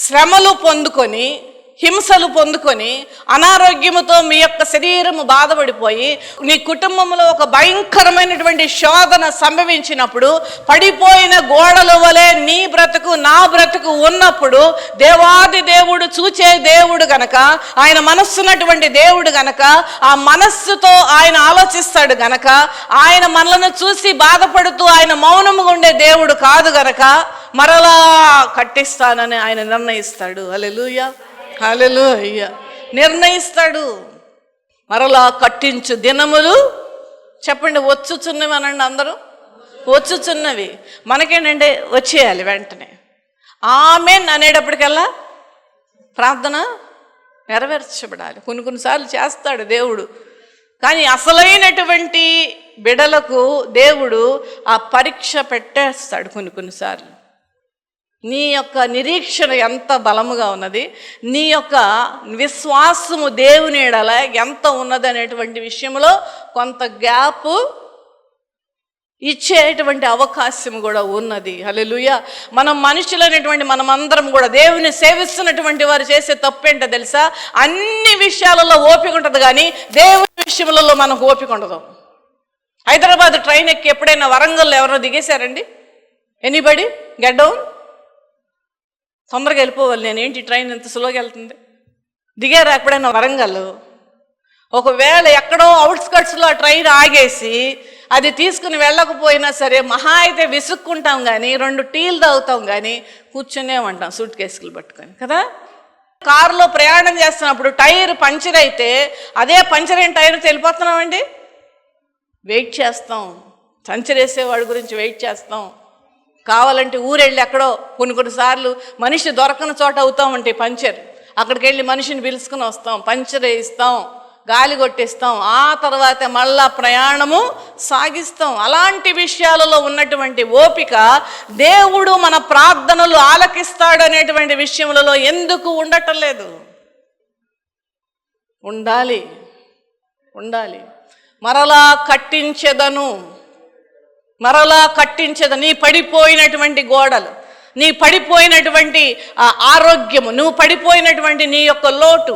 శ్రమలు పొందుకొని, హింసలు పొందుకొని, అనారోగ్యముతో మీ యొక్క శరీరము బాధపడిపోయి, నీ కుటుంబంలో ఒక భయంకరమైనటువంటి శోధన సంభవించినప్పుడు, పడిపోయిన గోడల వలె నీ బ్రతుకు నా బ్రతుకు ఉన్నప్పుడు, దేవాది దేవుడు చూచే దేవుడు గనక, ఆయన మనస్సున్నటువంటి దేవుడు గనక, ఆ మనస్సుతో ఆయన ఆలోచిస్తాడు గనక, ఆయన మనలను చూసి బాధపడుతూ ఆయన మౌనముగా ఉండే దేవుడు కాదు గనక మరలా కట్టిస్తానని ఆయన నిర్ణయిస్తాడు. హల్లెలూయా, హల్లెలూయా. నిర్ణయిస్తాడు. మరలా కట్టించు దినములు చెప్పండి, వచ్చుచున్నవి అనండి అందరూ. వచ్చుచున్నవి మనకేంటంటే వచ్చేయాలి వెంటనే. ఆమేన్ అనేటప్పటికల్లా ప్రార్థన నెరవేర్చబడాలి. కొన్నిసార్లు చేస్తాడు దేవుడు, కానీ అసలైనటువంటి బిడలకు దేవుడు ఆ పరీక్ష పెట్టేస్తాడు కొన్నిసార్లు. నీ యొక్క నిరీక్షణ ఎంత బలముగా ఉన్నది, నీ యొక్క విశ్వాసము దేవుని ఎడల ఎంత ఉన్నది అనేటువంటి విషయంలో కొంత గ్యాప్ ఇచ్చేటువంటి అవకాశం కూడా ఉన్నది. హల్లెలూయా. మనం మనుషులైనటువంటి మనమందరం కూడా దేవుని సేవిస్తున్నటువంటి వారు చేసే తప్పేంటో తెలుసా? అన్ని విషయాలలో ఓపిక ఉంటుంది, కానీ దేవుని విషయములలో మనకు ఓపిక ఉండదు. హైదరాబాద్ ట్రైన్ ఎక్కి ఎప్పుడైనా వరంగల్లో ఎవరో దిగేశారండి? Anybody get down? తొందరగా వెళ్ళిపోవాలి. నేనేంటి ట్రైన్ ఎంత స్లోగా వెళ్తుంది? దిగారా ఎప్పుడైనా వరంగల్? ఒకవేళ ఎక్కడో అవుట్స్కట్స్లో ఆ ట్రైన్ ఆగేసి అది తీసుకుని వెళ్ళకపోయినా సరే మహా అయితే విసుక్కుంటాం, కానీ 2 టీలు తాగుతాం, కానీ కూర్చునే ఉంటాం సూట్ కేసులు పట్టుకొని కదా. కారులో ప్రయాణం చేస్తున్నప్పుడు టైర్ పంచర్ అయితే అదే పంచర్ అయిన టైర్ వెళ్ళిపోతున్నామండి, వెయిట్ చేస్తాం. పంచర్ వేసేవాడి గురించి వెయిట్ చేస్తాం. కావాలంటే ఊరెళ్ళి ఎక్కడో కొన్నిసార్లు మనిషి దొరకని చోట అవుతామంటే పంచర్, అక్కడికి వెళ్ళి మనిషిని పిలుచుకుని వస్తాం, పంచర్ వేయిస్తాం, గాలి కొట్టిస్తాం, ఆ తర్వాత మళ్ళా ప్రయాణము సాగిస్తాం. అలాంటి విషయాలలో ఉన్నటువంటి ఓపిక దేవుడు మన ప్రార్థనలు ఆలకిస్తాడు అనేటువంటి విషయములలో ఎందుకు ఉండటం లేదు? ఉండాలి, ఉండాలి. మరలా కట్టించెదను, మరలా కట్టించదు. నీ పడిపోయినటువంటి గోడలు, నీ పడిపోయినటువంటి ఆరోగ్యము, నువ్వు పడిపోయినటువంటి నీ యొక్క లోటు,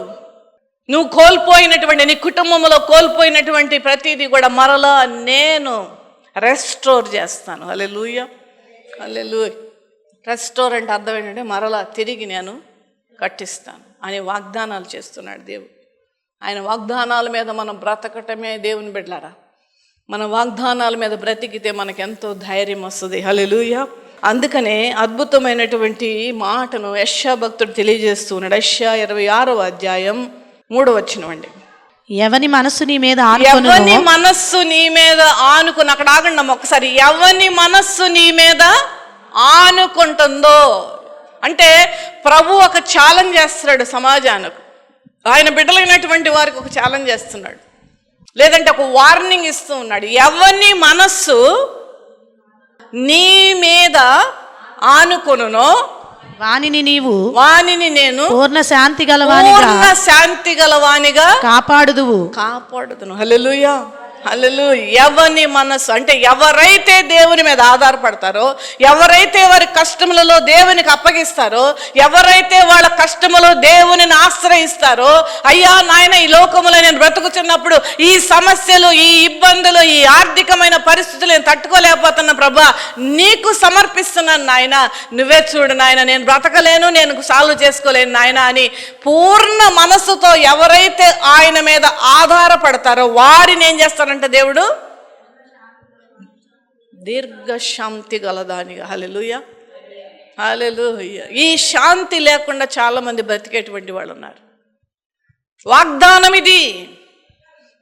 నువ్వు కోల్పోయినటువంటి నీ కుటుంబంలో కోల్పోయినటువంటి ప్రతిదీ కూడా మరలా నేను రెస్టోర్ చేస్తాను. హల్లెలూయా, హల్లెలూయా. రెస్టోర్ అంటే అర్థం ఏంటంటే మరలా తిరిగి నేను కట్టిస్తాను అనే వాగ్దానాలు చేస్తున్నాడు దేవుడు. ఆయన వాగ్దానాల మీద మనం బ్రతకటమే దేవుని బిడ్డలారా. మన వాగ్దానాల మీద బ్రతికితే మనకెంతో ధైర్యం వస్తుంది. హల్లెలూయా. అందుకనే అద్భుతమైనటువంటి మాటను యెషయా భక్తుడు తెలియజేస్తూ ఉన్నాడు. యెషయా 26వ అధ్యాయం 3వ వచనం అండి. ఎవని మనస్సు నీ మీద ఎవని మనస్సు నీ మీద ఆనుకుని, అక్కడ ఆగండి ఒకసారి. ఎవని మనస్సు నీ మీద ఆనుకుంటుందో అంటే ప్రభు ఒక ఛాలెంజ్ చేస్తున్నాడు సమాజానికి. ఆయన బిడ్డలైనటువంటి వారికి ఒక ఛాలెంజ్ చేస్తున్నాడు, లేదంటే ఒక వార్నింగ్ ఇస్తూ ఉన్నాడు. ఎవని మనస్సు నీ మీద ఆనుకొనునో వానిని నీవు, వానిని నేను పూర్ణ శాంతి గలవానిగా కాపాడుదువు. హల్లెలూయా, హల్లెలూయా. ఎవని మనస్సు అంటే ఎవరైతే దేవుని మీద ఆధారపడతారో, ఎవరైతే వారి కష్టములలో దేవునికి అప్పగిస్తారో, ఎవరైతే వాళ్ళ కష్టములో దేవునిని ఆశ్రయిస్తారో, అయ్యా నాయన ఈ లోకములో నేను బ్రతుకుతున్నప్పుడు ఈ సమస్యలు, ఈ ఇబ్బందులు, ఈ ఆర్థికమైన పరిస్థితులు నేను తట్టుకోలేకపోతున్నా ప్రభా, నీకు సమర్పిస్తున్నాను నాయన, నువ్వే చూడు నాయన, నేను బ్రతకలేను, నేను సాల్వ్ చేసుకోలేను నాయన అని పూర్ణ మనస్సుతో ఎవరైతే ఆయన మీద ఆధారపడతారో వారిని ఏం చేస్తారంటే దేవుడు దీర్ఘశాంతి గలదానిగా. హల్లెలూయా, హల్లెలూయా. ఈ శాంతి లేకుండా చాలా మంది బ్రతికేటువంటి వాళ్ళు ఉన్నారు. వాగ్దానం ఇది,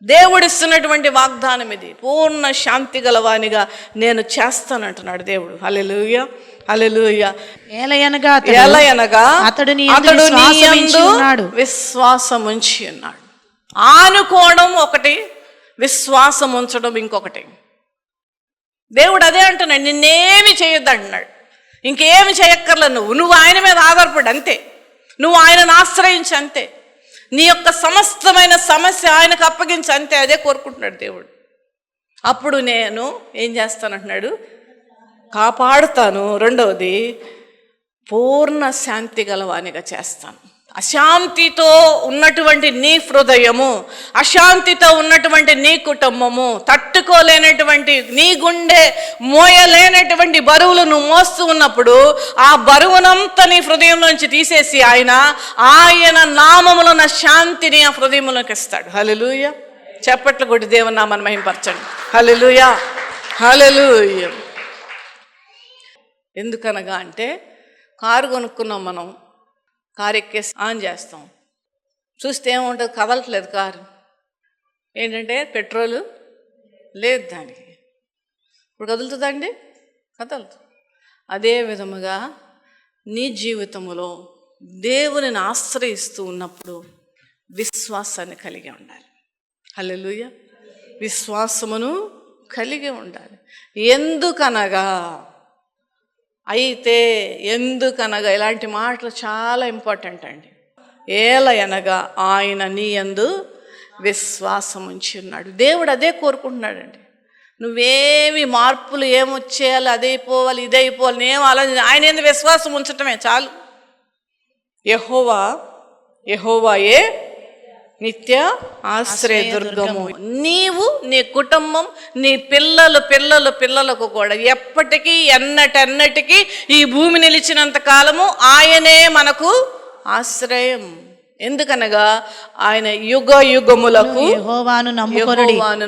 దేవుడిస్తున్నటువంటి వాగ్దానం ఇది. పూర్ణ శాంతి గలవానిగా నేను చేస్తానంటున్నాడు దేవుడు. హల్లెలూయా, హల్లెలూయా. ఏలయనగా అతడు నీ యందు విశ్వాసం ఉంచి ఉన్నాడు. ఆనుకోవడం ఒకటి, విశ్వాసం ఉంచడం ఇంకొకటి. దేవుడు అదే అంటున్నాడు, నిన్నేమి చేయొద్దు అంటున్నాడు. ఇంకేమి చేయక్కర్లే, నువ్వు ఆయన మీద ఆధారపడు అంతే, నువ్వు ఆయనను ఆశ్రయించి అంతే, నీ యొక్క సమస్తమైన సమస్య ఆయనకు అప్పగించి అంతే. అదే కోరుకుంటున్నాడు దేవుడు. అప్పుడు నేను ఏం చేస్తానంటున్నాడు, కాపాడుతాను. రెండవది పూర్ణ శాంతి గలవానిగా చేస్తాను. అశాంతితో ఉన్నటువంటి నీ హృదయము, అశాంతితో ఉన్నటువంటి నీ కుటుంబము, తట్టుకోలేనటువంటి నీ గుండె మోయలేనటువంటి బరువులు నువ్వు మోస్తూ ఉన్నప్పుడు ఆ బరువునంతా నీ హృదయంలోంచి తీసేసి ఆయన నామములో ఉన్న శాంతిని ఆ హృదయంలోకి ఇస్తాడు. హల్లెలూయా. చప్పట్లు కొట్టి దేవుని నామాన్ని మహిమపరచండి. హల్లెలూయా, హల్లెలూయా. ఎందుకనగా అంటే కారు కొనుక్కున్నాం, మనం కారు ఎక్కేసి ఆన్ చేస్తాం, చూస్తే ఏముంటుంది, కదలట్లేదు కారు. ఏంటంటే పెట్రోలు లేదు దానికి. ఇప్పుడు కదులుతుందండి, కదలదు. అదే విధముగా నీ జీవితంలో దేవునిని ఆశ్రయిస్తూ ఉన్నప్పుడు విశ్వాసాన్ని కలిగి ఉండాలి. హల్లెలూయా. విశ్వాసమును కలిగి ఉండాలి. ఎందుకనగా ఇలాంటి మాటలు చాలా ఇంపార్టెంట్ అండి. ఏలయనగా ఆయన నీ యందు విశ్వాసం ఉంచి ఉన్నాడు. దేవుడు అదే కోరుకుంటున్నాడండి. నువ్వేమి మార్పులు ఏమొచ్చేయాలి, అదైపోవాలి ఇదైపోవాలి ఏం ఆలోచన, ఆయన యందు విశ్వాసం ఉంచటమే చాలు. యెహోవాయే నిత్య ఆశ్రయదుర్గము. నీవు, నీ కుటుంబం, నీ పిల్లలకు కూడా ఎప్పటికీ ఎన్నటెన్నటికీ ఈ భూమి నిలిచినంత కాలము ఆయనే మనకు ఆశ్రయం. ఎందుకనగా ఆయన యుగ యుగములకు యెహోవాను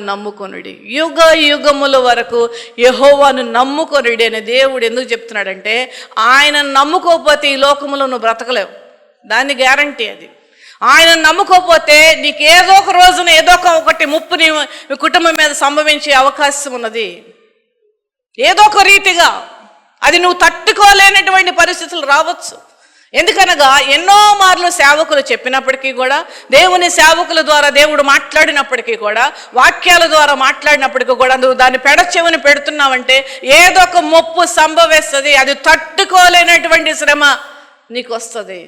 నమ్ముకొనుడి. యుగ యుగముల వరకు యెహోవాను నమ్ముకొనుడి అనే దేవుడు ఎందుకు చెప్తున్నాడంటే, ఆయన నమ్ముకోకపోతే ఈ లోకములో నువ్వు బ్రతకలేవు. దాని గ్యారంటీ అది. ఆయన నమ్ముకోకపోతే నీకు ఏదో ఒక రోజున ఏదో ఒకటి ముప్పు నీ కుటుంబం మీద సంభవించే అవకాశం ఉన్నది. ఏదో ఒక రీతిగా అది నువ్వు తట్టుకోలేనటువంటి పరిస్థితులు రావచ్చు. ఎందుకనగా ఎన్నో మార్లు సేవకులు చెప్పినప్పటికీ కూడా, దేవుని సేవకుల ద్వారా దేవుడు మాట్లాడినప్పటికీ కూడా, వాక్యాల ద్వారా మాట్లాడినప్పటికీ కూడా నువ్వు దాన్ని పెడచెవిని పెడుతున్నావంటే ఏదో ఒక ముప్పు సంభవిస్తుంది. అది తట్టుకోలేనటువంటి శ్రమ నీకు వస్తుంది.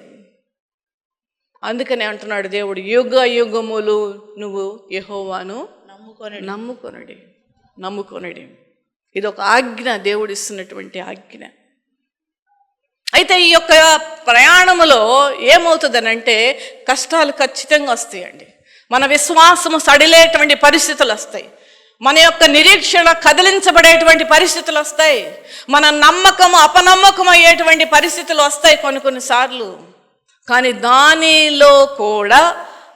అందుకనే అంటున్నాడు దేవుడు, యుగ యుగములు నువ్వు యెహోవాను నమ్ముకొనుడి. ఇది ఒక ఆజ్ఞ, దేవుడు ఇస్తున్నటువంటి ఆజ్ఞ. అయితే ఈ యొక్క ప్రయాణములో ఏమవుతుందనంటే కష్టాలు ఖచ్చితంగా వస్తాయండి. మన విశ్వాసము సడిలేటువంటి పరిస్థితులు వస్తాయి. మన యొక్క నిరీక్షణ కదిలించబడేటువంటి పరిస్థితులు వస్తాయి. మన నమ్మకము అపనమ్మకం అయ్యేటువంటి పరిస్థితులు వస్తాయి కొన్నిసార్లు. కానీ దానిలో కూడా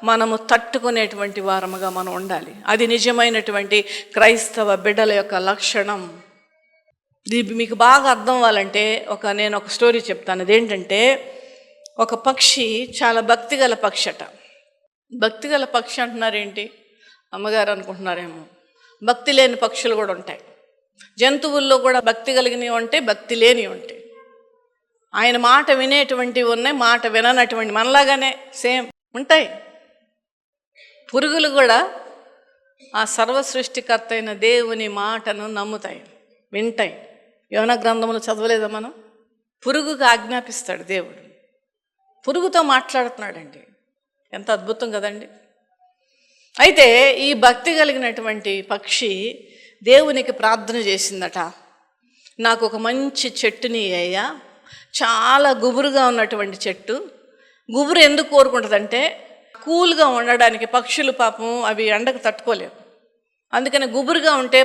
మనము తట్టుకునేటువంటి వారముగా మనం ఉండాలి. అది నిజమైనటువంటి క్రైస్తవ బిడ్డల యొక్క లక్షణం. ఇది మీకు బాగా అర్థం అవ్వాలంటే నేను ఒక స్టోరీ చెప్తాను. అదేంటంటే, ఒక పక్షి చాలా భక్తిగల పక్షి అట. భక్తిగల పక్షి అంటున్నారేంటి, అమ్మగారు అనుకుంటున్నారేమో. భక్తి లేని పక్షులు కూడా ఉంటాయి. జంతువుల్లో కూడా భక్తి కలిగినవి ఉంటాయి, భక్తి లేనివి ఉంటాయి. ఆయన మాట వినేటువంటివి ఉన్నాయి, మాట విననటువంటి మనలాగానే సేమ్ ఉంటాయి. పురుగులు కూడా ఆ సర్వ సృష్టికర్త అయిన దేవుని మాటను నమ్ముతాయి, వింటాయి. యోనా గ్రంథములు చదవలేదా మనం? పురుగుకు ఆజ్ఞాపిస్తాడు దేవుడు, పురుగుతో మాట్లాడుతున్నాడండి. ఎంత అద్భుతం కదండి. అయితే ఈ భక్తి కలిగినటువంటి పక్షి దేవునికి ప్రార్థన చేసిందట, నాకు ఒక మంచి చెట్టుని అయ్యా, చాలా గుబురుగా ఉన్నటువంటి చెట్టు. గుబురు ఎందుకు కోరుకుంటుందంటే, కూల్గా ఉండడానికి. పక్షులు పాపం అవి ఎండకు తట్టుకోలేవు. అందుకని గుబురుగా ఉంటే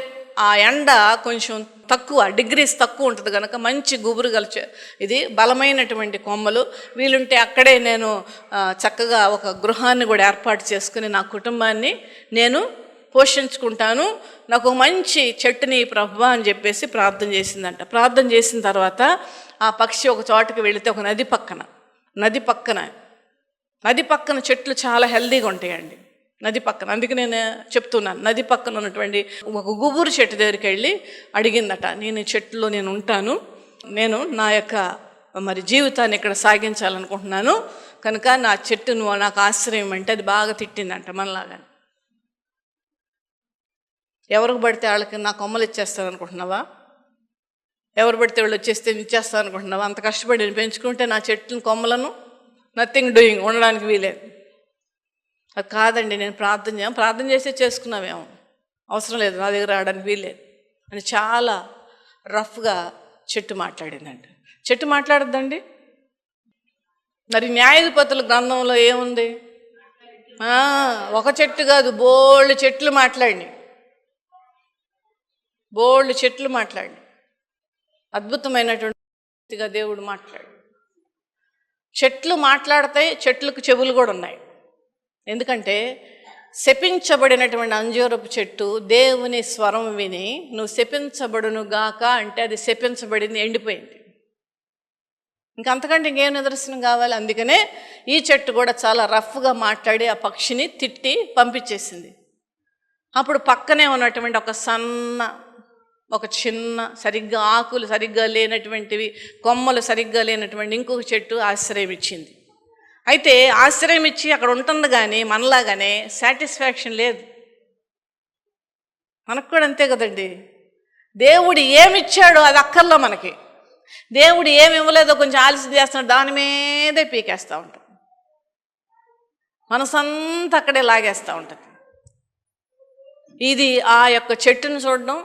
ఆ ఎండ కొంచెం తక్కువ, డిగ్రీస్ తక్కువ ఉంటుంది కనుక మంచి గుబురు ఇది బలమైనటువంటి కొమ్మలు. వీలుంటే అక్కడే నేను చక్కగా ఒక గృహాన్ని కూడా ఏర్పాటు చేసుకుని నా కుటుంబాన్ని నేను పోషించుకుంటాను, నాకు మంచి చెట్టుని ప్రభువా అని చెప్పేసి ప్రార్థన చేసిందంట. ప్రార్థన చేసిన తర్వాత ఆ పక్షి ఒక చోటకి వెళితే ఒక నది పక్కన చెట్లు చాలా హెల్దీగా ఉంటాయండి. నది పక్కన, అందుకే నేను చెప్తున్నాను, నది పక్కన ఉన్నటువంటి ఒక గుబురు చెట్టు దగ్గరికి వెళ్ళి అడిగిందట, నేను ఈ చెట్టులో నేను ఉంటాను, నేను నా యొక్క జీవితాన్ని ఇక్కడ సాగించాలనుకుంటున్నాను కనుక నా చెట్టు నువ్వు నాకు ఆశ్రయం అంటే అది బాగా తిట్టిందంట మనలాగా. ఎవరికి పడితే వాళ్ళకి నా కొమ్మలు ఇచ్చేస్తాను అనుకుంటున్నావా? ఎవరు పడితే వాళ్ళు వచ్చేస్తే ఇచ్చేస్తాను అనుకుంటున్నావా? అంత కష్టపడి నేను పెంచుకుంటే నా చెట్లను కొమ్మలను నథింగ్ డూయింగ్ ఉండడానికి వీలేదు. అది కాదండి, నేను ప్రార్థన చేస్తే చేసుకున్నావేమో, అవసరం లేదు, నా దగ్గర రావడానికి వీల్లేదు అని చాలా రఫ్గా చెట్టు మాట్లాడిందండి. చెట్టు మాట్లాడద్దండి, మరి న్యాయాధిపతుల గ్రంథంలో ఏముంది? ఒక చెట్టు కాదు, బోల్డ్ చెట్లు మాట్లాడి అద్భుతమైనటువంటిగా దేవుడు మాట్లాడు. చెట్లు మాట్లాడతాయి, చెట్లకు చెవులు కూడా ఉన్నాయి. ఎందుకంటే శపించబడినటువంటి అంజూరపు చెట్టు దేవుని స్వరం విని నువ్వు శపించబడును గాక అంటే అది శపించబడింది, ఎండిపోయింది. ఇంకంతకంటే ఇంకేం నిదర్శనం కావాలి? అందుకనే ఈ చెట్టు కూడా చాలా రఫ్గా మాట్లాడి ఆ పక్షిని తిట్టి పంపించేసింది. అప్పుడు పక్కనే ఉన్నటువంటి ఒక చిన్న సరిగ్గా ఆకులు సరిగ్గా లేనటువంటివి, కొమ్మలు సరిగ్గా లేనటువంటి ఇంకొక చెట్టు ఆశ్రయం ఇచ్చింది. అయితే ఆశ్రయం ఇచ్చి అక్కడ ఉంటుంది కానీ మనలాగానే సాటిస్ఫాక్షన్ లేదు. మనకు కూడా అంతే కదండి. దేవుడు ఏమిచ్చాడో అది అక్కర్లో మనకి. దేవుడు ఏమి ఇవ్వలేదో కొంచెం ఆలస్యం చేస్తున్నాడు, దాని మీదే పీకేస్తూ ఉంటాం. మనసంతా అక్కడే లాగేస్తూ ఉంటుంది. ఇది ఆ యొక్క చెట్టును చూడడం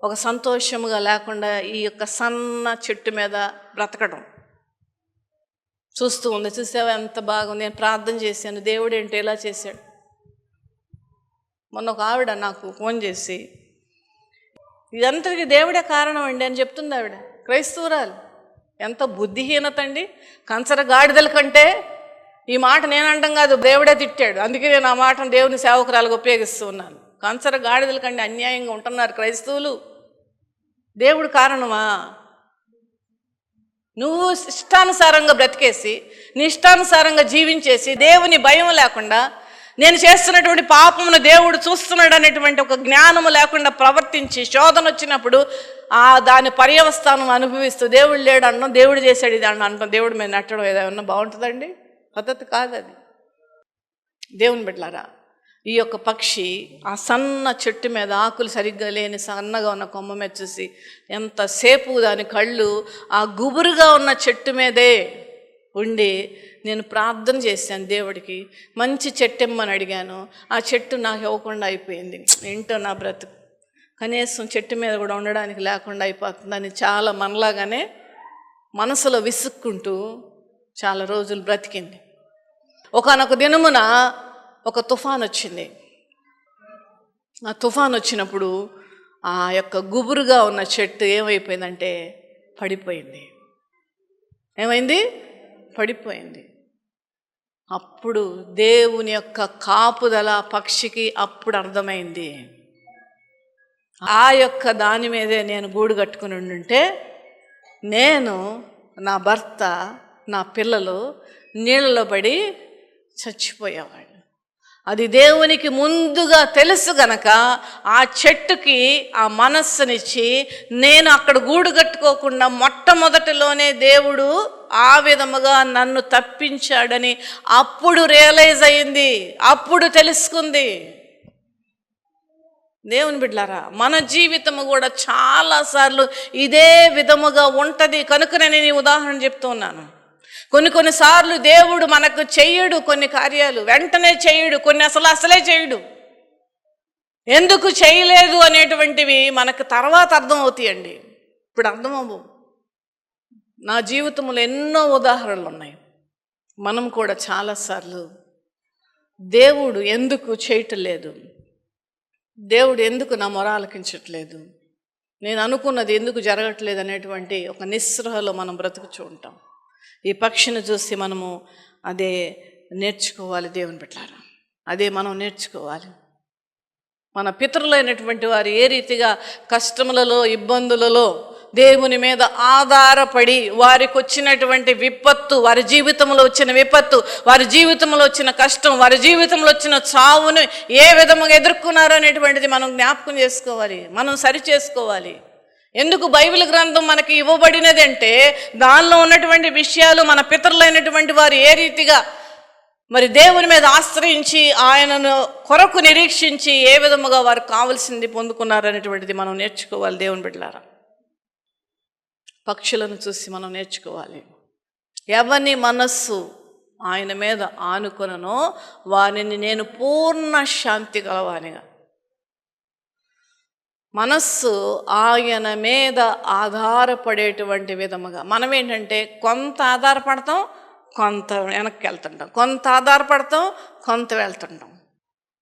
ఒక సంతోషముగా లేకుండా ఈ యొక్క సన్న చెట్టు మీద బ్రతకడం చూస్తూ ఉంది. చూసావా ఎంత బాగుంది. నేను ప్రార్థన చేశాను, దేవుడు ఏంటి ఇలా చేశాడు. మొన్న ఒక ఆవిడ నాకు ఫోన్ చేసి ఇదంతటికి దేవుడే కారణం అండి అని చెప్తుంది. ఆవిడ క్రైస్తవురాలు. ఎంత బుద్ధిహీనత అండి. కంచర గాడిదల కంటే ఈ మాట నేను అంటాం కాదు, దేవుడే తిట్టాడు. అందుకే నేను ఆ మాటను దేవుని సేవకురాలకు ఉపయోగిస్తూ ఉన్నాను. కంచర గాడిదల కంటే అన్యాయంగా ఉంటున్నారు క్రైస్తవులు. దేవుడు కారణమా? నువ్వు ఇష్టానుసారంగా బ్రతికేసి నీ ఇష్టానుసారంగా జీవించేసి దేవుని భయం లేకుండా నేను చేస్తున్నటువంటి పాపమును దేవుడు చూస్తున్నాడు అనేటువంటి ఒక జ్ఞానము లేకుండా ప్రవర్తించి శోధన వచ్చినప్పుడు దాని పర్యవస్థానం అనుభవిస్తూ దేవుడు లేడు అన్నాం, దేవుడు చేశాడు ఇది అంటాం, దేవుడి మీద నెట్టడం ఏదైనా బాగుంటుందండి? పద్ధతి కాదు అది. దేవుని బిడ్డలారా, ఈ యొక్క పక్షి ఆ సన్న చెట్టు మీద ఆకులు సరిగ్గా లేని సన్నగా ఉన్న కొమ్మ మీద చూసి ఎంతసేపు దాని కళ్ళు ఆ గుబురుగా ఉన్న చెట్టు మీదే ఉండి నేను ప్రార్థన చేశాను దేవుడికి, మంచి చెట్టు ఇమ్మని అడిగాను. ఆ చెట్టు నాకు ఇవ్వకుండా అయిపోయింది. ఏంటో నా బ్రతుకు, కనీసం చెట్టు మీద కూడా ఉండడానికి లేకుండా అయిపోతుందని చాలా మనలాగానే మనసులో విసుక్కుంటూ చాలా రోజులు బ్రతికింది. ఒకానొక దినమున ఒక తుఫాన్ వచ్చింది. ఆ తుఫాన్ వచ్చినప్పుడు ఆ యొక్క గుబురుగా ఉన్న చెట్టు ఏమైపోయిందంటే పడిపోయింది. ఏమైంది? పడిపోయింది. అప్పుడు దేవుని యొక్క కాపుదల పక్షికి అప్పుడు అర్థమైంది. ఆ యొక్క దాని మీదే నేను గూడు కట్టుకుని ఉండుంటే నేను, నా భర్త, నా పిల్లలు నీళ్ళలో పడి చచ్చిపోయేవాళ్ళు. అది దేవునికి ముందుగా తెలుసు గనక ఆ చెట్టుకి ఆ మనస్సునిచ్చి నేను అక్కడ గూడు కట్టుకోకుండా మొట్టమొదటిలోనే దేవుడు ఆ విధముగా నన్ను తప్పించాడని అప్పుడు రియలైజ్ అయింది, అప్పుడు తెలుసుకుంది. దేవుని బిడ్డలారా, మన జీవితము కూడా చాలాసార్లు ఇదే విధముగా ఉంటుంది. కనుక నేను ఈ ఉదాహరణ చెప్తూ ఉన్నాను. కొన్నిసార్లు దేవుడు మనకు చెయ్యడు, కొన్ని కార్యాలు వెంటనే చెయ్యడు, కొన్ని అసలే చేయడు. ఎందుకు చేయలేదు అనేటువంటివి మనకు తర్వాత అర్థం అవుతాయండి, ఇప్పుడు అర్థం అవ్వవు. నా జీవితంలో ఎన్నో ఉదాహరణలు ఉన్నాయి. మనం కూడా చాలాసార్లు దేవుడు ఎందుకు చేయటం లేదు, దేవుడు ఎందుకు నా మొర ఆలకించట్లేదు, నేను అనుకున్నది ఎందుకు జరగట్లేదు అనేటువంటి ఒక నిస్పృహలో మనం బ్రతుకుతూ ఉంటాం. ఈ పక్షిని చూసి మనము అదే నేర్చుకోవాలి. దేవుని బిడ్డలారా, అదే మనం నేర్చుకోవాలి. మన పితరులైనటువంటి వారు ఏ రీతిగా కష్టములలో, ఇబ్బందులలో దేవుని మీద ఆధారపడి వారికి వచ్చినటువంటి విపత్తు, వారి జీవితంలో వచ్చిన విపత్తు, వారి జీవితంలో వచ్చిన కష్టం, వారి జీవితంలో వచ్చిన చావును ఏ విధముగా ఎదుర్కొన్నారు అనేటువంటిది మనం జ్ఞాపకం చేసుకోవాలి, మనం సరి చేసుకోవాలి. ఎందుకు బైబిల్ గ్రంథం మనకి ఇవ్వబడినది అంటే దానిలో ఉన్నటువంటి విషయాలు మన పితరులైనటువంటి వారు ఏ రీతిగా మరి దేవుని మీద ఆశ్రయించి ఆయనను కొరకు నిరీక్షించి ఏ విధముగా వారు కావలసింది పొందుకున్నారు అనేటువంటిది మనం నేర్చుకోవాలి. దేవుని బిడ్డలారా, పక్షులను చూసి మనం నేర్చుకోవాలి. ఎవని మనస్సు ఆయన మీద ఆనుకొననో వారిని నేను పూర్ణ శాంతి గలవానిగా. మనస్సు ఆయన మీద ఆధారపడేటువంటి విధముగా. మనం ఏంటంటే కొంత ఆధారపడతాం, కొంత వెనక్కి వెళ్తుంటాం, కొంత ఆధారపడతాం, కొంత వెళ్తుంటాం.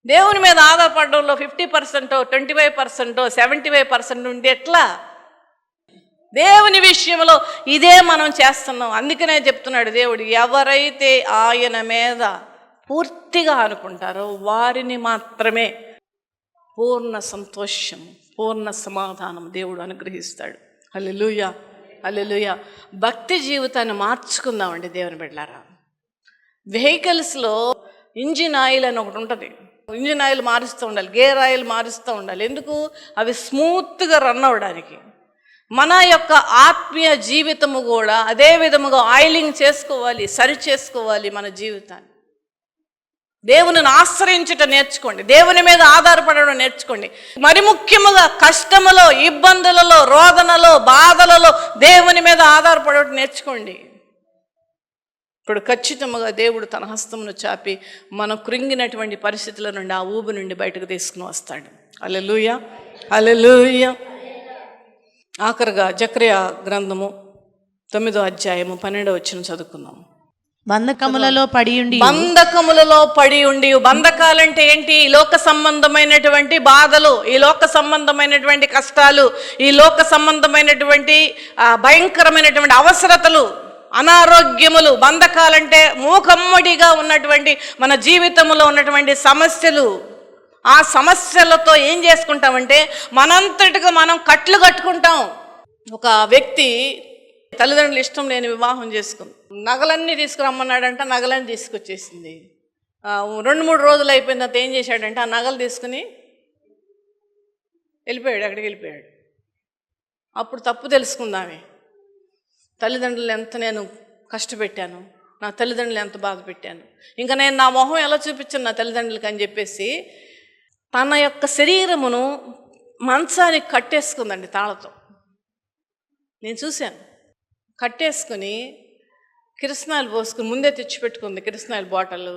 దేవుని మీద ఆధారపడడంలో 50%, 25%, 75% ఉంటే ఎట్లా? దేవుని విషయంలో ఇదే మనం చేస్తున్నాం. అందుకనే చెప్తున్నాడు దేవుడు, ఎవరైతే ఆయన మీద పూర్తిగా అనుకుంటారో వారిని మాత్రమే పూర్ణ సంతోషం, పూర్ణ సమాధానం దేవుడు అనుగ్రహిస్తాడు. హల్లెలూయా, హల్లెలూయా. భక్తి జీవితాన్ని మార్చుకుందామండి దేవుని బిడ్డలారా. వెహికల్స్లో ఇంజిన్ ఆయిల్ అని ఒకటి ఉంటుంది. ఇంజిన్ ఆయిల్ మారుస్తూ ఉండాలి, గేర్ ఆయిల్ మారుస్తూ ఉండాలి. ఎందుకు? అవి స్మూత్గా రన్ అవ్వడానికి. మన యొక్క ఆత్మీయ జీవితము కూడా అదే విధముగా ఆయిలింగ్ చేసుకోవాలి, సరి చేసుకోవాలి మన జీవితాన్ని. దేవునిని ఆశ్రయించటం నేర్చుకోండి, దేవుని మీద ఆధారపడడం నేర్చుకోండి. మరి ముఖ్యముగా కష్టములో, ఇబ్బందులలో, రోదనలో, బాధలలో దేవుని మీద ఆధారపడటం నేర్చుకోండి. ఇప్పుడు ఖచ్చితంగా దేవుడు తన హస్తమును చాపి మనం కృంగినటువంటి పరిస్థితుల నుండి, ఆ ఊబి నుండి బయటకు తీసుకుని వస్తాడు. హల్లెలూయా, హల్లెలూయా. ఆఖరిగా జకర్యా గ్రంథము 9వ అధ్యాయము 12వ వచనం చదువుకుందాం. బంధకములలో పడియుండి, బంధకములలో పడి ఉండి. బంధకాలంటే ఏంటి? ఈ లోక సంబంధమైనటువంటి బాధలు, ఈ లోక సంబంధమైనటువంటి కష్టాలు, ఈ లోక సంబంధమైనటువంటి భయంకరమైనటువంటి అవసరతలు, అనారోగ్యములు. బంధకాలంటే మూకమ్మడిగా ఉన్నటువంటి మన జీవితంలో ఉన్నటువంటి సమస్యలు. ఆ సమస్యలతో ఏం చేసుకుంటామంటే మనంతటిగా మనం కట్లు కట్టుకుంటాం. ఒక వ్యక్తి తల్లిదండ్రులు ఇష్టం లేని వివాహం చేసుకుంది. నగలన్నీ తీసుకురమ్మన్నాడంట, నగలన్నీ తీసుకొచ్చేసింది. 2-3 రోజులు అయిపోయిన తర్వాత ఏం చేశాడంటే ఆ నగలు తీసుకుని వెళ్ళిపోయాడు, అక్కడికి వెళ్ళిపోయాడు. అప్పుడు తప్పు తెలుసుకుందామే. తల్లిదండ్రులు ఎంత నేను కష్టపెట్టాను, నా తల్లిదండ్రులు ఎంత బాధ పెట్టాను, ఇంకా నేను నా మొహం ఎలా చూపించాను నా తల్లిదండ్రులకి అని చెప్పేసి తన యొక్క శరీరమును మంచానికి కట్టేసుకుందండి తాళతో. నేను చూశాను. కట్టేసుకుని కిరసనాయిల్ పోసుకుని ముందే తెచ్చిపెట్టుకుంది. కిరసనాయిల్ బాటిల్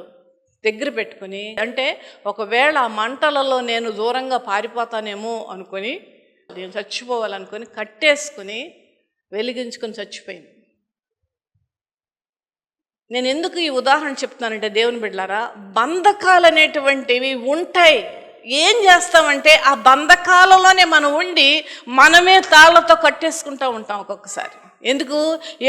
దగ్గర పెట్టుకుని, అంటే ఒకవేళ ఆ మంటలలో నేను దూరంగా పారిపోతానేమో అనుకొని, నేను చచ్చిపోవాలనుకొని కట్టేసుకుని వెలిగించుకొని చచ్చిపోయింది. నేను ఎందుకు ఈ ఉదాహరణ చెప్తున్నానంటే దేవుని బిడ్డలారా, బంధకాలు అనేటువంటివి ఉంటాయి. ఏం చేస్తామంటే ఆ బంధకాలలోనే మనం ఉండి మనమే తాళ్లతో కట్టేసుకుంటూ ఉంటాం ఒక్కొక్కసారి. ఎందుకు?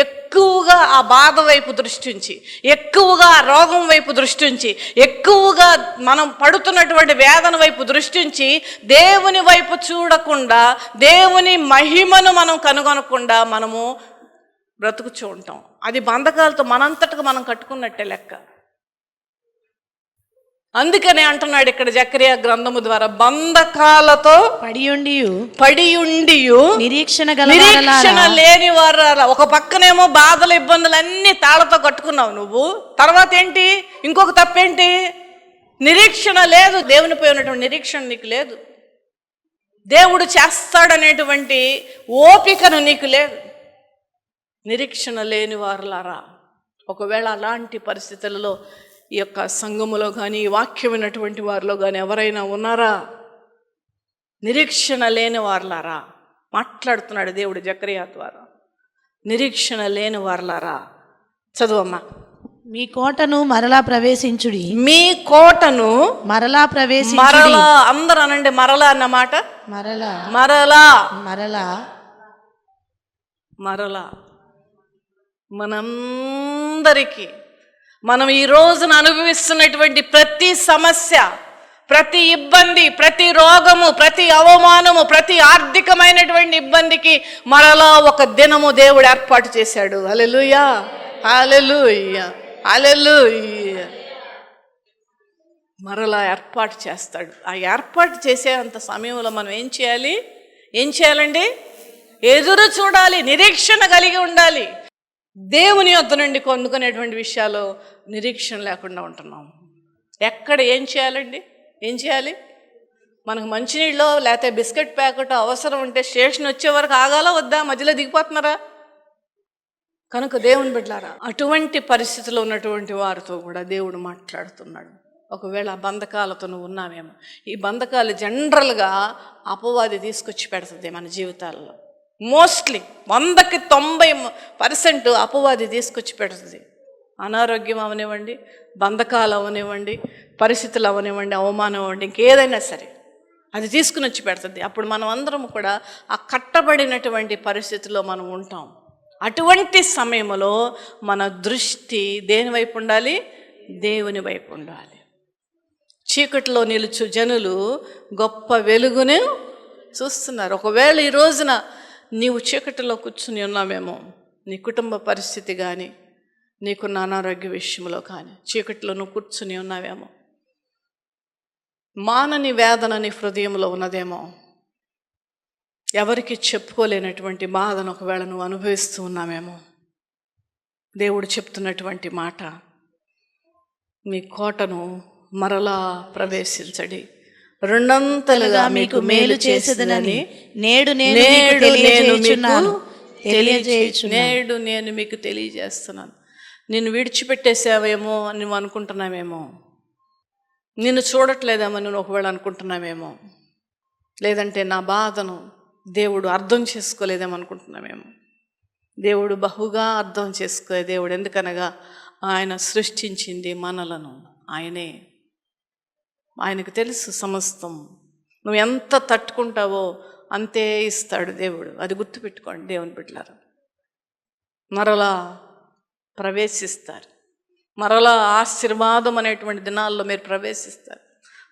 ఎక్కువగా ఆ బాధ వైపు దృష్టి ఉంచి, ఎక్కువగా ఆ రోగం వైపు దృష్టి ఉంచి, ఎక్కువగా మనం పడుతున్నటువంటి వేదన వైపు దృష్టి ఉంచి దేవుని వైపు చూడకుండా, దేవుని మహిమను మనం కనుగొనకుండా మనము బ్రతుకుచూ ఉంటాం. అది బంధకాలతో మనంతటకు మనం కట్టుకున్నట్టే లెక్క. అందుకనే అంటున్నాడు ఇక్కడ జకర్యా గ్రంథము ద్వారా, బంధకాలతో పడియుండి నిరీక్షణ లేని వారు. ఒక పక్కనేమో బాధలు, ఇబ్బందులు అన్నీ తాళతో కట్టుకున్నావు నువ్వు. తర్వాత ఏంటి? ఇంకొక తప్పేంటి? నిరీక్షణ లేదు. దేవునిపై ఉన్నటువంటి నిరీక్షణ నీకు లేదు. దేవుడు చేస్తాడనేటువంటి ఓపికను నీకు లేదు. నిరీక్షణ లేని వారులారా, ఒకవేళ అలాంటి పరిస్థితులలో ఈ యొక్క సంఘములో కానీ, ఈ వాక్యం విన్నటువంటి వారిలో కానీ ఎవరైనా ఉన్నారా? నిరీక్షణ లేని వారులారా, మాట్లాడుతున్నాడు దేవుడు జకర్యా ద్వారా. నిరీక్షణ లేని వారులారా, చదువమ్మా. మీ కోటను మరలా ప్రవేశించుడి, మీ కోటను మరలా ప్రవేశించుడి. మరలా, అందరూ అనండి మరలా అన్నమాట. మరలా, మరలా, మరలా, మరలా. మనందరికీ మనం ఈ రోజున అనుభవిస్తున్నటువంటి ప్రతి సమస్య, ప్రతి ఇబ్బంది, ప్రతి రోగము, ప్రతి అవమానము, ప్రతి ఆర్థికమైనటువంటి ఇబ్బందికి మరలా ఒక దినము దేవుడు ఏర్పాటు చేశాడు. హల్లెలూయా, హల్లెలూయా, హల్లెలూయా. మరలా ఏర్పాటు చేస్తాడు. ఆ ఏర్పాటు చేసేంత సమయంలో మనం ఏం చేయాలి? ఏం చేయాలండి? ఎదురు చూడాలి, నిరీక్షణ కలిగి ఉండాలి. దేవుని యొద్ద నుండి పొందుకునేటువంటి విషయాలు నిరీక్షణ లేకుండా ఉంటున్నాం. ఎక్కడ ఏం చేయాలండి? ఏం చేయాలి? మనకు మంచినీళ్ళు లేకపోతే బిస్కెట్ ప్యాకెట్ అవసరం ఉంటే స్టేషన్ వచ్చే వరకు ఆగాలా వద్దా? మధ్యలో దిగిపోతున్నారా? కనుక దేవుని బిడ్డలారా, అటువంటి పరిస్థితిలో ఉన్నటువంటి వారితో కూడా దేవుడు మాట్లాడుతున్నాడు. ఒకవేళ ఆ బంధకాలతో నువ్వు ఉన్నావేమో. ఈ బంధకాలు జనరల్గా అపవాది తీసుకొచ్చి పెడుతుంది మన జీవితాల్లో. మోస్ట్లీ 100కి 90% అపవాది తీసుకొచ్చి పెడుతుంది. అనారోగ్యం అవనివ్వండి, బంధకాలు అవనివ్వండి, పరిస్థితులు అవనివ్వండి, అవమానం అవ్వండి, ఇంకేదైనా సరే అది తీసుకుని వచ్చి పెడుతుంది. అప్పుడు మనం అందరం కూడా ఆ కట్టబడినటువంటి పరిస్థితిలో మనం ఉంటాం. అటువంటి సమయంలో మన దృష్టి దేని వైపు ఉండాలి? దేవుని వైపు ఉండాలి. చీకటిలో నిలుచు జనులు గొప్ప వెలుగును చూస్తున్నారు. ఒకవేళ ఈ రోజున నీవు చీకటిలో కూర్చుని ఉన్నావేమో, నీ కుటుంబ పరిస్థితి కానీ, నీకున్న అనారోగ్య విషయంలో కానీ చీకటిలో నువ్వు కూర్చుని ఉన్నావేమో, మానని వేదన నీ హృదయంలో ఉన్నదేమో, ఎవరికి చెప్పుకోలేనటువంటి బాధను ఒకవేళ నువ్వు అనుభవిస్తూ ఉన్నామేమో, దేవుడు చెప్తున్నటువంటి మాట, మీ కోటను మరలా ప్రవేశించడి, రెండంతలుగా మీకు మేలు చేసేదనని నేడు నేను మీకు తెలియజేస్తున్నాను. నిన్ను విడిచిపెట్టేసావేమో అని నువ్వు అనుకుంటున్నావేమో, నిన్ను చూడట్లేదేమో నువ్వు ఒకవేళ అనుకుంటున్నావేమో, లేదంటే నా బాధను దేవుడు అర్థం చేసుకోలేదేమో అనుకుంటున్నావేమో. దేవుడు బహుగా అర్థం చేసుకోలే దేవుడు. ఎందుకనగా ఆయన సృష్టించింది మనలను ఆయనే. ఆయనకు తెలుసు సమస్తం. నువ్వు ఎంత తట్టుకుంటావో అంతే ఇస్తాడు దేవుడు. అది గుర్తుపెట్టుకోండి దేవుని బిడ్డలారా. మరలా ప్రవేశిస్తారు, మరలా ఆశీర్వాదం అనేటువంటి దినాల్లో మీరు ప్రవేశిస్తారు.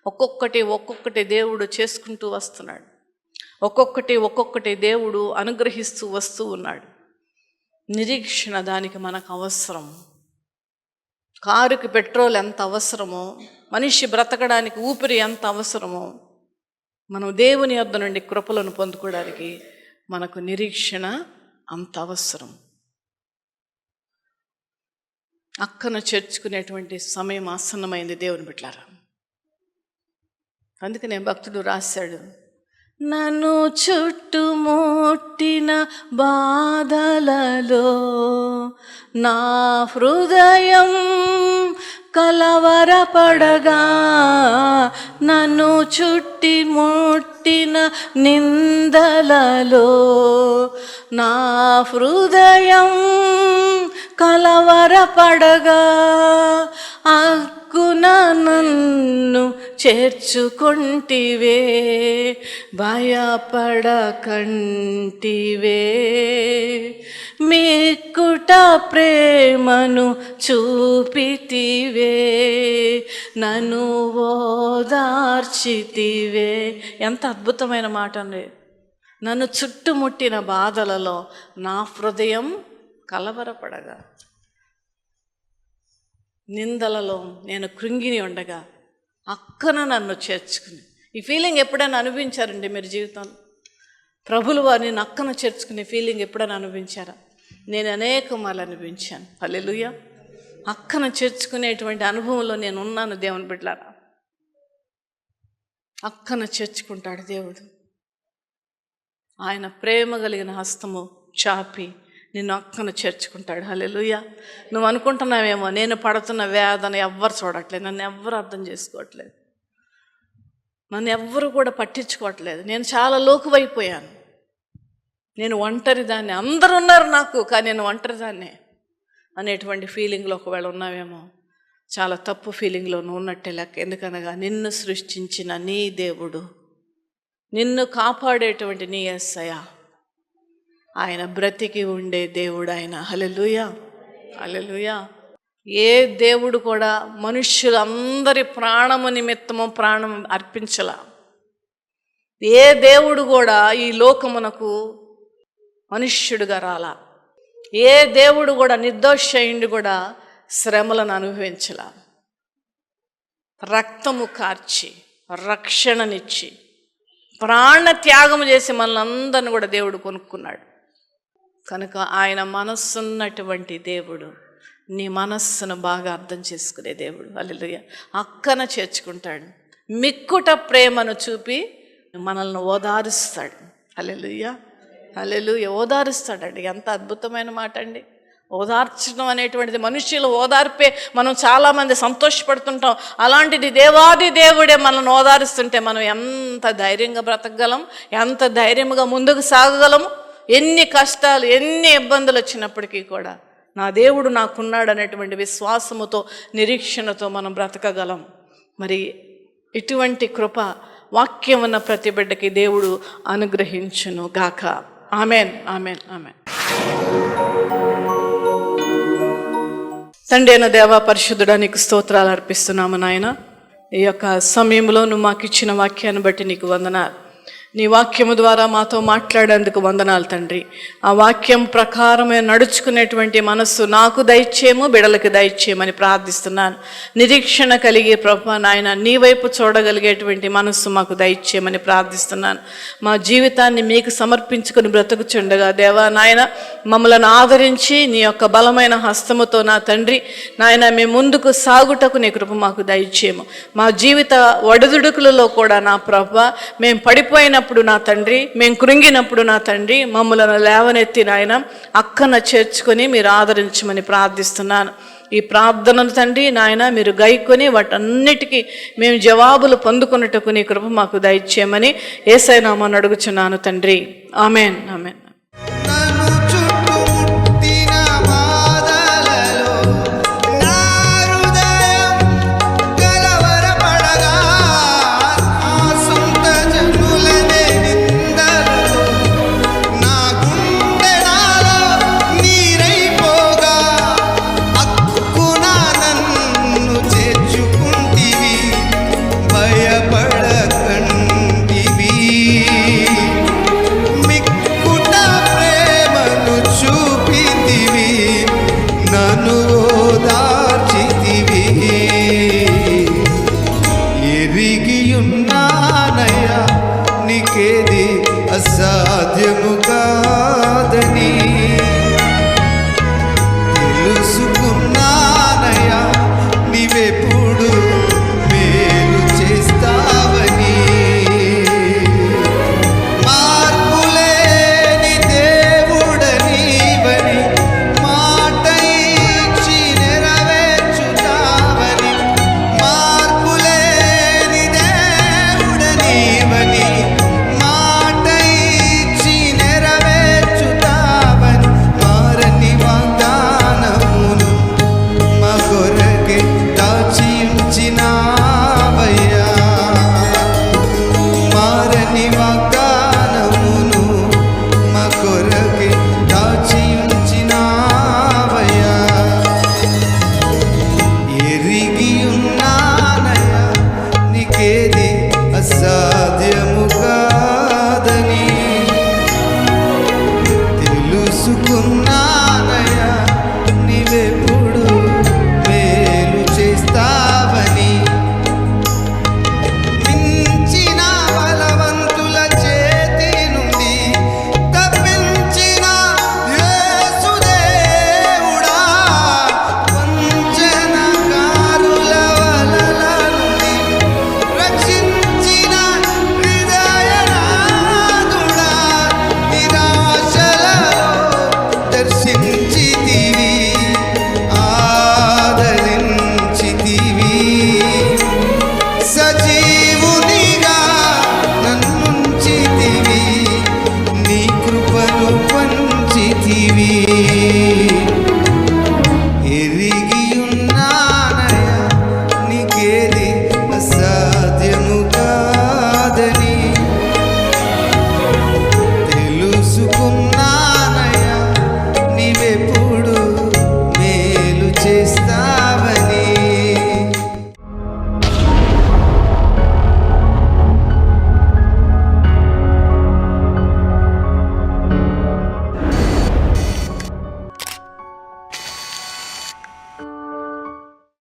ఒక్కొక్కటి దేవుడు చేసుకుంటూ వస్తున్నాడు. ఒక్కొక్కటి దేవుడు అనుగ్రహిస్తూ వస్తూ ఉన్నాడు. నిరీక్షణ దానికి మనకు అవసరం. కారుకి పెట్రోల్ ఎంత అవసరమో, మనిషి బ్రతకడానికి ఊపిరి ఎంత అవసరమో, మనం దేవుని యొద్ద నుండి కృపలను పొందుకోవడానికి మనకు నిరీక్షణ అంత అవసరం. అక్కను చేర్చుకునేటువంటి సమయం ఆసన్నమైంది దేవుని బిడ్డలారా. అందుకనే భక్తుడు రాశాడు, నన్ను చుట్టుముట్టిన బాధలలో నా హృదయం కలవరపడగా, నన్ను చుట్టుముట్టిన నిందలలో నా హృదయం కలవరపడగా, అక్కున నన్ను చేర్చుకొంటివే, భయపడకంటివే, మిక్కుట ప్రేమను చూపితివే, నన్ను ఓదార్చితివే. ఎంత అద్భుతమైన మాట అండి. నన్ను చుట్టుముట్టిన బాధలలో నా హృదయం కలవరపడగా, నిందలలో నేను కృంగిని ఉండగా అక్కన నన్ను చేర్చుకుని. ఈ ఫీలింగ్ ఎప్పుడైనా అనుభవించారండి మీరు జీవితంలో? ప్రభులు వారిని నక్కన చేర్చుకునే ఫీలింగ్ ఎప్పుడైనా అనుభవించారా? నేను అనేక మార్లు అనుభవించాను. హల్లెలూయా. అక్కన చేర్చుకునేటువంటి అనుభవంలో నేను ఉన్నాను దేవుని బిడ్డలారా. అక్కన చేర్చుకుంటాడు దేవుడు. ఆయన ప్రేమ కలిగిన హస్తము చాపి నిన్ను అక్కన చేర్చుకుంటాడు. హల్లెలూయా. నువ్వు అనుకుంటున్నావేమో, నేను పడుతున్న వేదన ఎవ్వరు చూడట్లేదు, నన్ను ఎవ్వరు అర్థం చేసుకోవట్లేదు, నన్ను ఎవ్వరు కూడా పట్టించుకోవట్లేదు, నేను చాలా లోకువైపోయాను, నేను ఒంటరిదాన్ని, అందరూ ఉన్నారు నాకు కానీ నేను ఒంటరిదాన్నే అనేటువంటి ఫీలింగ్లో ఒకవేళ ఉన్నావేమో, చాలా తప్పు ఫీలింగ్లో నువ్వు ఉన్నట్టే లెక్క. ఎందుకనగా నిన్ను సృష్టించిన నీ దేవుడు, నిన్ను కాపాడేటువంటి నీ యేసయ్య, ఆయన బ్రతికి ఉండే దేవుడు ఆయన. హల్లెలూయా, హల్లెలూయా. ఏ దేవుడు కూడా మనుష్యులందరి ప్రాణము నిమిత్తము ప్రాణం అర్పించలా. ఏ దేవుడు కూడా ఈ లోకమునకు మనుష్యుడుగా రాలా. ఏ దేవుడు కూడా నిర్దోషయుండి కూడా శ్రమలను అనుభవించలా. రక్తము కార్చి రక్షణనిచ్చి ప్రాణ త్యాగం చేసి మనల్ని అందరిని కూడా దేవుడు కొనుక్కున్నాడు. కనుక ఆయన మనస్సున్నటువంటి దేవుడు, నీ మనస్సును బాగా అర్థం చేసుకునే దేవుడు. హల్లెలూయా. అక్కన చేర్చుకుంటాడు, మిక్కుట ప్రేమను చూపి మనల్ని ఓదారుస్తాడు. హల్లెలూయా, హల్లెలూయా. ఓదారుస్తాడండి. ఎంత అద్భుతమైన మాట అండి. ఓదార్చడం అనేటువంటిది, మనుష్యులు ఓదార్పే మనం చాలామంది సంతోషపడుతుంటాం. అలాంటిది దేవాది దేవుడే మనల్ని ఓదారుస్తుంటే మనం ఎంత ధైర్యంగా బ్రతకగలం, ఎంత ధైర్యంగా ముందుకు సాగగలము. ఎన్ని కష్టాలు, ఎన్ని ఇబ్బందులు వచ్చినప్పటికీ కూడా నా దేవుడు నాకున్నాడు అనేటువంటి విశ్వాసముతో, నిరీక్షణతో మనం బ్రతకగలం. మరి ఇటువంటి కృప వాక్యం ఉన్న ప్రతి బిడ్డకి దేవుడు అనుగ్రహించును గాక. Amen, amen, amen. తండ్రి అయిన దేవా, పరిశుద్ధుడా, నీకు స్తోత్రాలు అర్పిస్తున్నాము నాయన. ఈ యొక్క సమయంలో నువ్వు మాకు ఇచ్చిన వాక్యాన్ని బట్టి నీకు వందనాలు. నీ వాక్యము ద్వారా మాతో మాట్లాడేందుకు వందనాలు తండ్రి. ఆ వాక్యం ప్రకారమే నడుచుకునేటువంటి మనస్సు నాకు దయచేయము, బిడలకు దయచేయమని ప్రార్థిస్తున్నాను. నిరీక్షణ కలిగే ప్రభు నాయన, నీ వైపు చూడగలిగేటువంటి మనస్సు మాకు దయచేయమని ప్రార్థిస్తున్నాను. మా జీవితాన్ని మీకు సమర్పించుకుని బ్రతుకుచుండగా దేవా నాయన, మమ్మల్ని ఆదరించి నీ యొక్క బలమైన హస్తముతో నా తండ్రి నాయన మేము ముందుకు సాగుటకు నీ కృప మాకు దయచేయము. మా జీవిత ఒడిదుడుకులలో కూడా నా ప్రభు మేము పడిపోయినప్పుడు నా తండ్రి, మేము కృంగినప్పుడు నా తండ్రి మమ్మలను లేవనెత్తి నాయన అక్కన చేర్చుకొని మీరు ఆదరించమని ప్రార్థిస్తున్నాను. ఈ ప్రార్థనలు తండ్రి నాయన మీరు గైకొని వాటన్నిటికీ మేము జవాబులు పొందుకున్నట్టుకు నీ కృప మాకు దయచేయమని యేసయ్య నామమున అడుగుచున్నాను తండ్రి. Amen, amen.